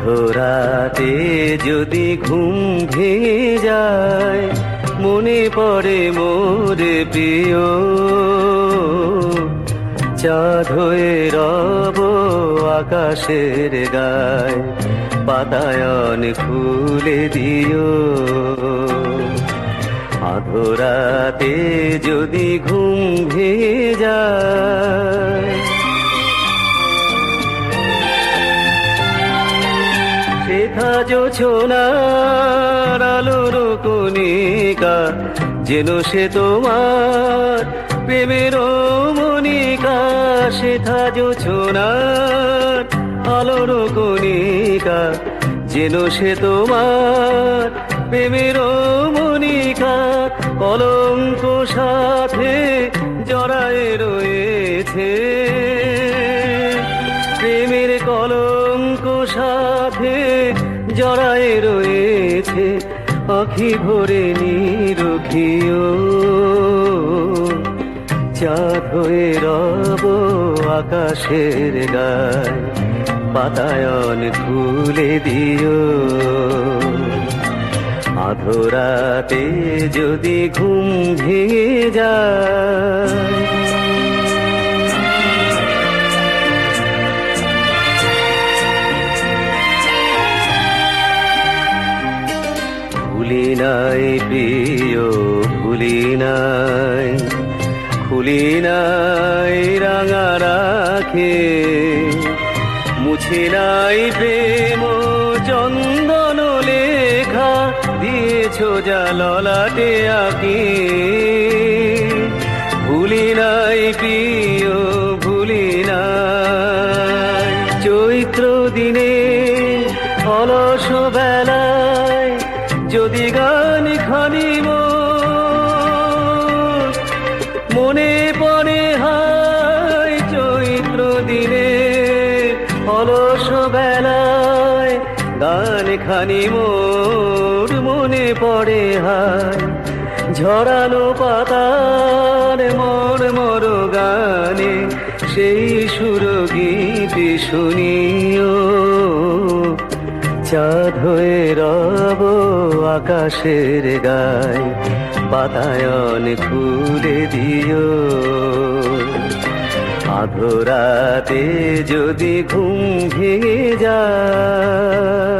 আধরাতে যদি ঘুম ভেঙে যায়, মনে পড়ে মোর প্রিয়। চাঁদ হয়ে রব আকাশের গায়, বাতায়ন খুলে দিও। আধরাতে যদি ঘুম ভেঙে যায়, শেখা জোছনার আলোর কণিকা, যেন সে তোমার প্রেমের মনিকা। শেখা জোছনার আলোর কণিকা, যেন সে তোমার প্রেমের মনিকা। কলঙ্ক সাথে জড়ায় রয়েছে, প্রেমের কলঙ্ক সাথে জড়ায় রয়েছে। আখি ভরে নিরখিও, চাঁদ হয়ে রব আকাশের গায়, বাতায়ন খুলে দিও। আধরাতে যদি ঘুম ভেঙে যায়, ভুলি নাই প্রিয়, ভুলি নাই, খুলি নাই রাঙা রাখে। মুছে নাই প্রেম চন্দন লেখা, দিয়েছ যা ললাটে আঁকি। ভুলি নাই প্রিয়, ভুলি নাই, চৈত্র দিনে অলস বেলায় যদি গান খানি মনে পড়ে হায়। চৈত্র দিনে অলস বেলায় গান খানি মোর মনে পড়ে হায়। ঝরানো পাতার মর মর গানে সেই সুর গীতি শুনিও। চাঁদ হয়ে রব আকাশের গায়, বাতায়ন খুলে দিও। আধরাতে যদি ঘুম ভেঙে যায়।